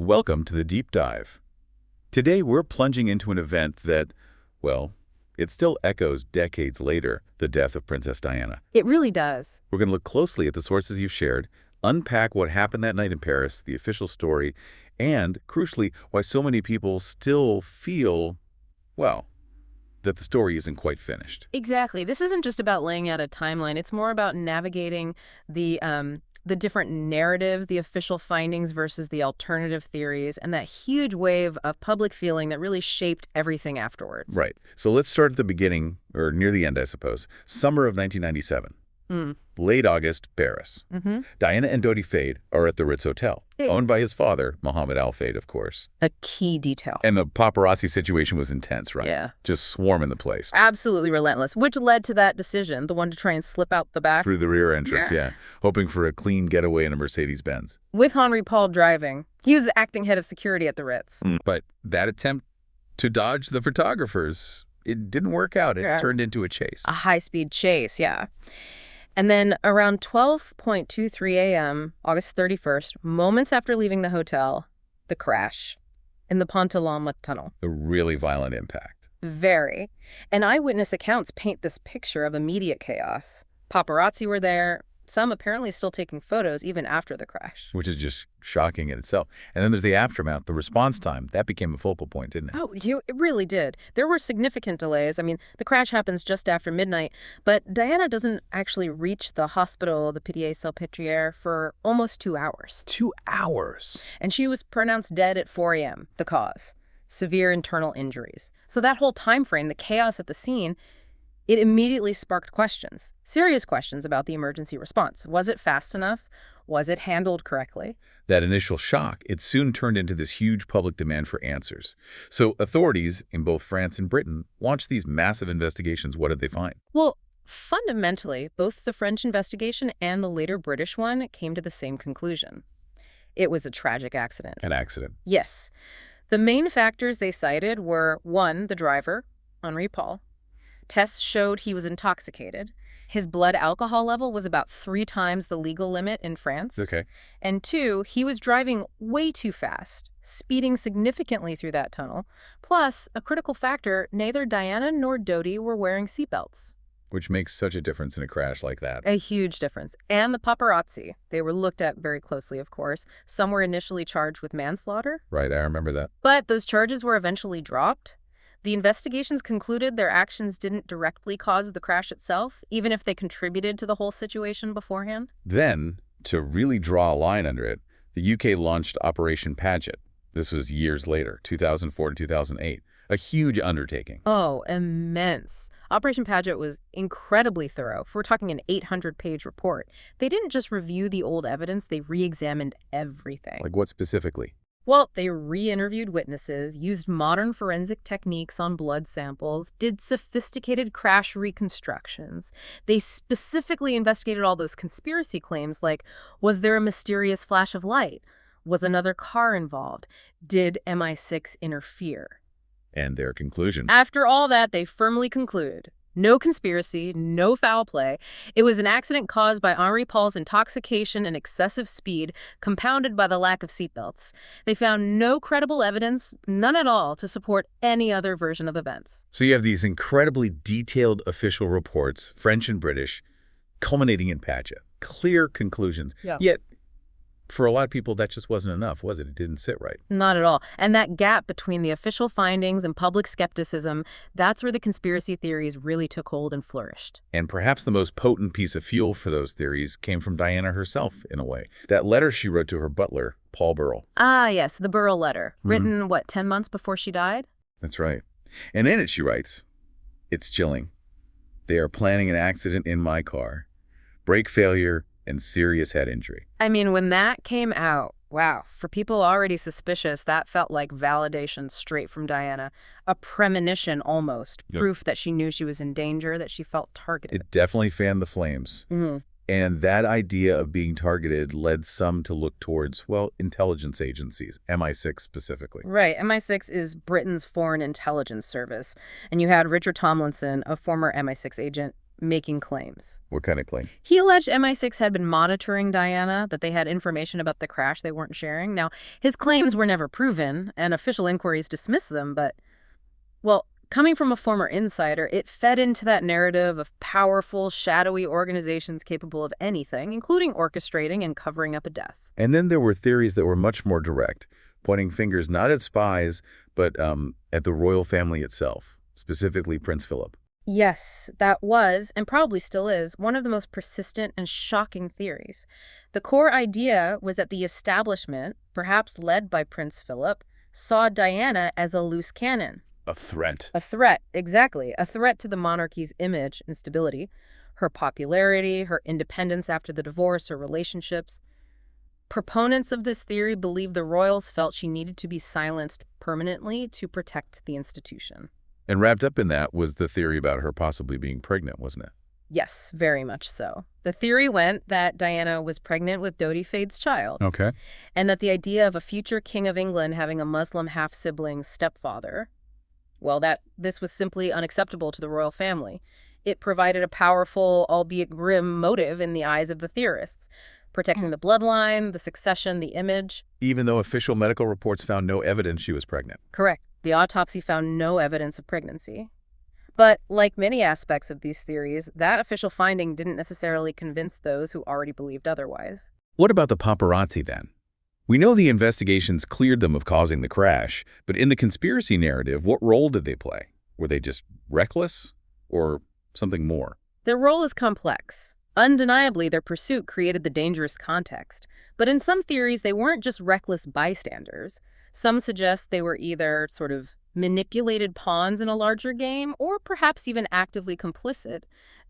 Welcome to the Deep Dive. Today we're plunging into an event that, well, it still echoes decades later, the death of Princess Diana. It really does. We're going to look closely at the sources you've shared, unpack what happened that night in Paris, the official story, and, crucially, why so many people still feel, well, that the story isn't quite finished. Exactly. This isn't just about laying out a timeline. It's more about navigating the different narratives, the official findings versus the alternative theories, and that huge wave of public feeling that really shaped everything afterwards. Right. So let's start at the beginning, or near the end, I suppose. Summer of 1997. Late August, Paris. Diana and Dodi Fayed are at the Ritz Hotel, owned by his father, Mohammed Al Fayed, of course. A key detail. And the paparazzi situation was intense, right? Yeah. Just swarming the place. Absolutely relentless, which led to that decision, the one to try and slip out the back. Through the rear entrance, yeah. Hoping for a clean getaway in a Mercedes-Benz. With Henri Paul driving. He was the acting head of security at the Ritz. But that attempt to dodge the photographers, it didn't work out. It turned into a chase. A high-speed chase, yeah. And then around 12:23 a.m., August 31st, moments after leaving the hotel, the crash in the Pont de l'Alma tunnel. A really violent impact. Very. And eyewitness accounts paint this picture of immediate chaos. Paparazzi were there, some apparently still taking photos even after the crash. Which is just shocking in itself. And then there's the aftermath, the response time. That became a focal point, didn't it? Oh, it really did. There were significant delays. I mean, the crash happens just after midnight, but Diana doesn't actually reach the hospital, the Pitié-Salpêtrière, for almost 2 hours. 2 hours? And she was pronounced dead at 4 a.m., the cause. Severe internal injuries. So that whole time frame, the chaos at the scene, it immediately sparked questions, serious questions about the emergency response. Was it fast enough? Was it handled correctly? That initial shock, it soon turned into this huge public demand for answers. So authorities in both France and Britain launched these massive investigations. What did they find? Well, fundamentally, both the French investigation and the later British one came to the same conclusion. It was a tragic accident. An accident. Yes. The main factors they cited were, 1, the driver, Henri Paul. Tests showed he was intoxicated. His blood alcohol level was about 3 times the legal limit in France. Okay. And 2, he was driving way too fast, speeding significantly through that tunnel. Plus, a critical factor, neither Diana nor Dodi were wearing seatbelts. Which makes such a difference in a crash like that. A huge difference. And the paparazzi. They were looked at very closely, of course. Some were initially charged with manslaughter. Right, I remember that. But those charges were eventually dropped. The investigations concluded their actions didn't directly cause the crash itself, even if they contributed to the whole situation beforehand. Then, to really draw a line under it, the UK launched Operation Paget. This was years later, 2004 to 2008. A huge undertaking. Oh, immense. Operation Paget was incredibly thorough. We're talking an 800-page report. They didn't just review the old evidence, they re-examined everything. Like what specifically? Well, they re-interviewed witnesses, used modern forensic techniques on blood samples, did sophisticated crash reconstructions. They specifically investigated all those conspiracy claims like, was there a mysterious flash of light? Was another car involved? Did MI6 interfere? And their conclusion. After all that, they firmly concluded, no conspiracy, no foul play. It was an accident caused by Henri Paul's intoxication and excessive speed, compounded by the lack of seatbelts. They found no credible evidence, none at all, to support any other version of events. So you have these incredibly detailed official reports, French and British, culminating in Paget. Clear conclusions. Yeah. Yet, for a lot of people, that just wasn't enough, was it? It didn't sit right. Not at all. And that gap between the official findings and public skepticism, that's where the conspiracy theories really took hold and flourished. And perhaps the most potent piece of fuel for those theories came from Diana herself, in a way. That letter she wrote to her butler, Paul Burrell. Ah, yes, the Burrell letter. Written, 10 months before she died? That's right. And in it she writes, it's chilling. They are planning an accident in my car. Brake failure and serious head injury. I mean, when that came out, wow, for people already suspicious, that felt like validation straight from Diana. A premonition almost. Yep. Proof that she knew she was in danger, that she felt targeted. It definitely fanned the flames. And that idea of being targeted led some to look towards, well, intelligence agencies, MI6 specifically. Right. MI6 is Britain's foreign intelligence service. And you had Richard Tomlinson, a former MI6 agent, making claims. What kind of claim? He alleged MI6 had been monitoring Diana, that they had information about the crash they weren't sharing. Now, his claims were never proven, and official inquiries dismissed them, but, well, coming from a former insider, it fed into that narrative of powerful, shadowy organizations capable of anything, including orchestrating and covering up a death. And then there were theories that were much more direct, pointing fingers not at spies, but at the royal family itself, specifically Prince Philip. Yes, that was, and probably still is, one of the most persistent and shocking theories. The core idea was that the establishment, perhaps led by Prince Philip, saw Diana as a loose cannon. A threat. A threat, exactly. A threat to the monarchy's image and stability, her popularity, her independence after the divorce, her relationships. Proponents of this theory believe the royals felt she needed to be silenced permanently to protect the institution. And wrapped up in that was the theory about her possibly being pregnant, wasn't it? Yes, very much so. The theory went that Diana was pregnant with Dodi Fade's child, Okay. and that the idea of a future king of England having a Muslim half-sibling stepfather, well, that this was simply unacceptable to the royal family. It provided a powerful, albeit grim, motive in the eyes of the theorists, protecting the bloodline, the succession, the image. Even though official medical reports found no evidence she was pregnant. Correct. The autopsy found no evidence of pregnancy. But like many aspects of these theories, that official finding didn't necessarily convince those who already believed otherwise. What about the paparazzi then? We know the investigations cleared them of causing the crash, but in the conspiracy narrative, what role did they play? Were they just reckless or something more? Their role is complex. Undeniably, their pursuit created the dangerous context. But in some theories, they weren't just reckless bystanders. Some suggest they were either sort of manipulated pawns in a larger game, or perhaps even actively complicit,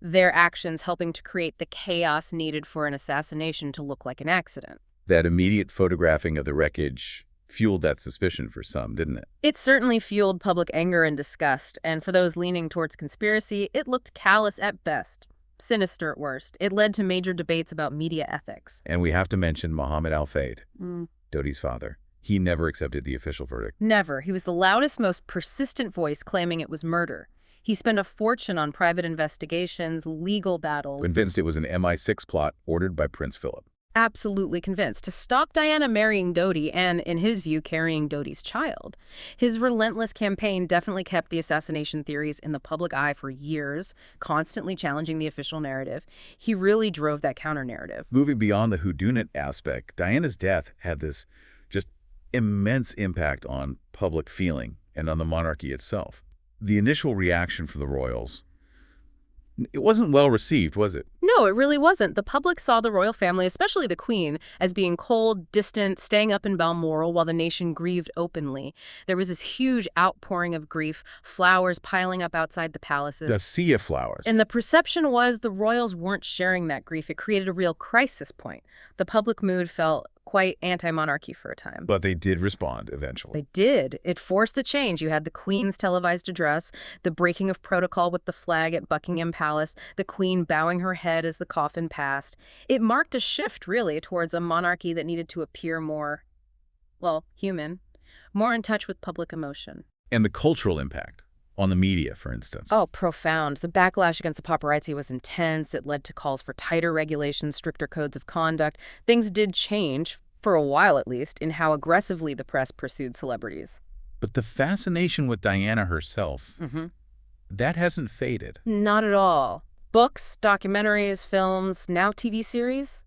their actions helping to create the chaos needed for an assassination to look like an accident. That immediate photographing of the wreckage fueled that suspicion for some, didn't it? It certainly fueled public anger and disgust, and for those leaning towards conspiracy, it looked callous at best, sinister at worst. It led to major debates about media ethics. And we have to mention Mohammed Al-Fayed, Dodi's father. He never accepted the official verdict. Never. He was the loudest, most persistent voice claiming it was murder. He spent a fortune on private investigations, legal battles. Convinced it was an MI6 plot ordered by Prince Philip. Absolutely convinced to stop Diana marrying Dodi and, in his view, carrying Dodi's child. His relentless campaign definitely kept the assassination theories in the public eye for years, constantly challenging the official narrative. He really drove that counter-narrative. Moving beyond the whodunit aspect, Diana's death had this just immense impact on public feeling and on the monarchy itself. The initial reaction for the royals, it wasn't well received, was it? No, it really wasn't. The public saw the royal family, especially the Queen, as being cold, distant, staying up in Balmoral while the nation grieved openly. There was this huge outpouring of grief, flowers piling up outside the palaces. The sea of flowers. And the perception was the royals weren't sharing that grief. It created a real crisis point. The public mood felt quite anti-monarchy for a time. But they did respond eventually. They did. It forced a change. You had the Queen's televised address, the breaking of protocol with the flag at Buckingham Palace, the Queen bowing her head as the coffin passed. It marked a shift, really, towards a monarchy that needed to appear more, well, human, more in touch with public emotion. And the cultural impact on the media, for instance. Oh, profound. The backlash against the paparazzi was intense. It led to calls for tighter regulations, stricter codes of conduct. Things did change, for a while at least, in how aggressively the press pursued celebrities. But the fascination with Diana herself, that hasn't faded. Not at all. Books, documentaries, films, now TV series.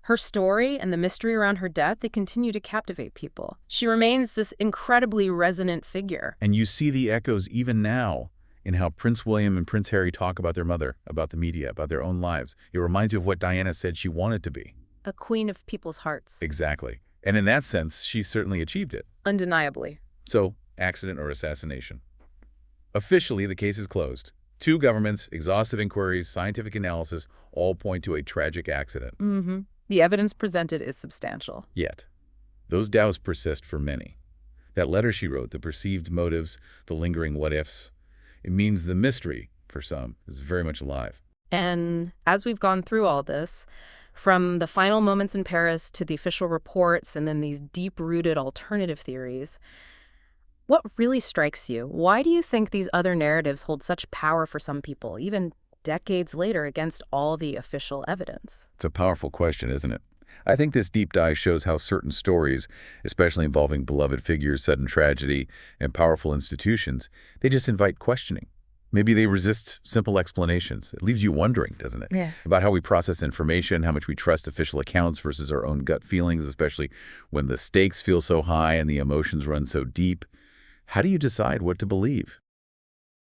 Her story and the mystery around her death, they continue to captivate people. She remains this incredibly resonant figure. And you see the echoes even now in how Prince William and Prince Harry talk about their mother, about the media, about their own lives. It reminds you of what Diana said she wanted to be. A queen of people's hearts. Exactly. And in that sense, she certainly achieved it. Undeniably. So, accident or assassination? Officially, the case is closed. 2 governments, exhaustive inquiries, scientific analysis, all point to a tragic accident. The evidence presented is substantial. Yet, those doubts persist for many. That letter she wrote, the perceived motives, the lingering what-ifs, it means the mystery, for some, is very much alive. And as we've gone through all this, from the final moments in Paris to the official reports and then these deep-rooted alternative theories, what really strikes you? Why do you think these other narratives hold such power for some people, even decades later against all the official evidence? It's a powerful question, isn't it? I think this deep dive shows how certain stories, especially involving beloved figures, sudden tragedy, and powerful institutions, they just invite questioning. Maybe they resist simple explanations. It leaves you wondering, doesn't it? Yeah. About how we process information, how much we trust official accounts versus our own gut feelings, especially when the stakes feel so high and the emotions run so deep. How do you decide what to believe?